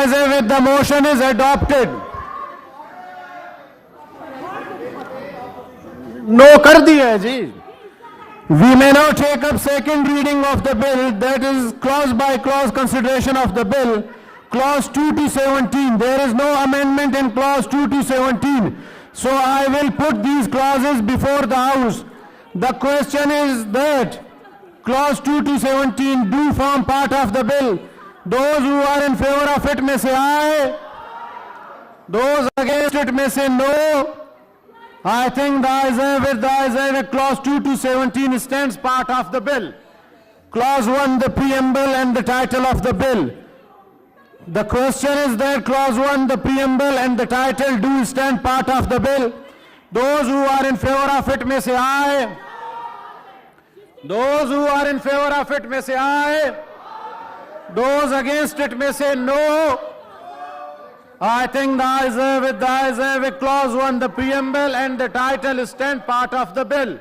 ayes have it, the motion is adopted. No कर दिया है जी. We may now take up second reading of the bill, that is clause by clause consideration of the bill. Clause 2 to 17. There is no amendment in clause 2 to 17. So I will put these clauses before the House. The question is that clause 2 to 17 do form part of the bill. Those who are in favor of it may say aye. Those against it may say no. I think the ayes have it, clause 2 to 17 stands part of the bill. Clause 1, the preamble and the title of the bill. The question is that clause 1, the preamble and the title do stand part of the bill. Those who are in favor of it may say aye. Those who are in favor of it may say aye. Those against it may say no. I think the ayes have it, clause 1, the preamble and the title stand part of the bill.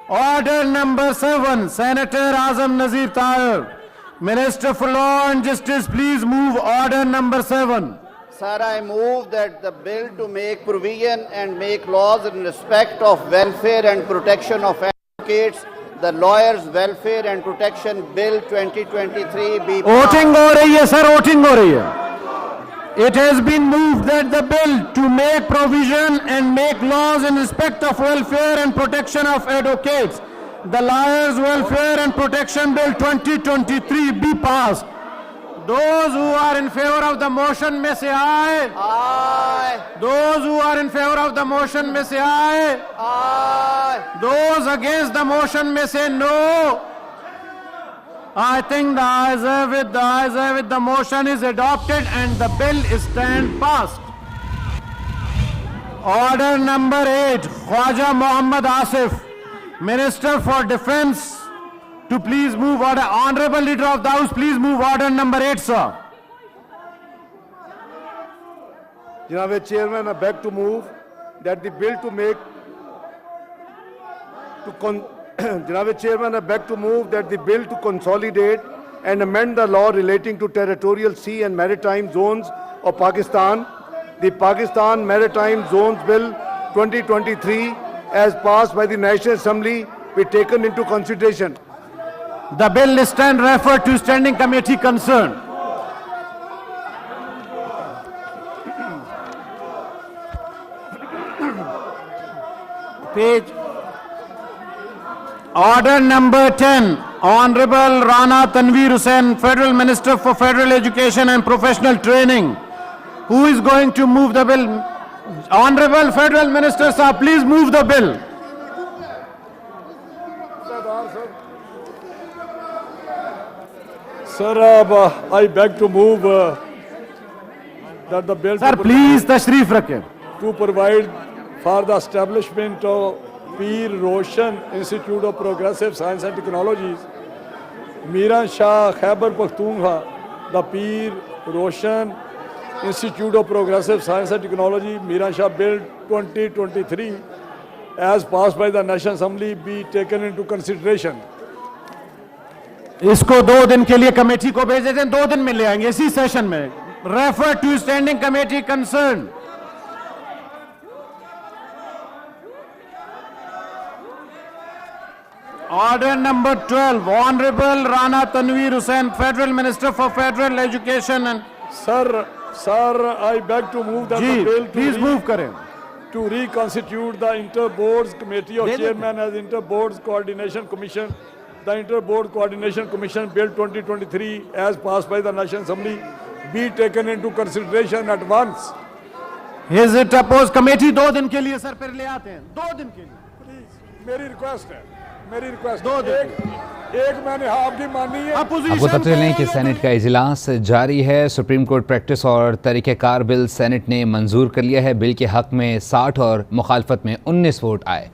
Order number 7, Senator Azam Nazir Tahir. Minister for Law and Justice, please move order number 7. Sir, I move that the bill to make provision and make laws in respect of welfare and protection of advocates, the Lawyers Welfare and Protection Bill 2023 be Voting हो रही है sir, voting हो रही है. It has been moved that the bill to make provision and make laws in respect of welfare and protection of advocates, the Lawyers Welfare and Protection Bill 2023 be passed. Those who are in favor of the motion may say aye. Aye. Those who are in favor of the motion may say aye. Aye. Those against the motion may say no. I think the ayes have it, the motion is adopted and the bill is stand passed. Order number 8, Khwaja Mohammad Asif, Minister for Defence, to please move order. Honorable Leader of the House, please move order number 8, sir. Janaab Chairman, I beg to move that the bill to make Janaab Chairman, I beg to move that the bill to consolidate and amend the law relating to territorial sea and maritime zones of Pakistan, the Pakistan Maritime Zones Bill 2023, as passed by the National Assembly, be taken into consideration. The bill is stand referred to Standing Committee concerned. Page. Order number 10, Honorable Rana Tanveer Hussain, Federal Minister for Federal Education and Professional Training. Who is going to move the bill? Honorable Federal Minister, sir, please move the bill. Sir, I beg to move that the bill Sir, please tashrif rakhe. to provide for the establishment of Peer Roshan Institute of Progressive Science and Technologies, Miran Shah, Khyber Pakhtunkhwa, the Peer Roshan Institute of Progressive Science and Technology, Miran Shah Bill 2023, as passed by the National Assembly, be taken into consideration. इसको 2 दिन के लिए committee को भेज देते हैं, 2 दिन में ले आएंगे इसी सेशन में. Refer to Standing Committee concerned. Order number 12, Honorable Rana Tanveer Hussain, Federal Minister for Federal Education and... Sir, I beg to move that the bill please move करें. to reconstitute the Inter-Boards Committee of Chairman as Inter-Boards Coordination Commission, the Inter-Board Coordination Commission Bill 2023 as passed by the National Assembly be taken into consideration at once. Is it opposed committee 2 दिन के लिए sir फिर ले आते हैं, 2 दिन के लिए. Please, मेरी रिक्वेस्ट है, एक मैंने आपकी मानी है. आपको बता दें कि सेनेट का इजलास जारी है. सुप्रीम कोर्ट प्रैक्टिस और तरीक़ेकार बिल सेनेट ने मंजूर कर लिया है. बिल के हक में 60 और मुखालफत में 19 वोट आए.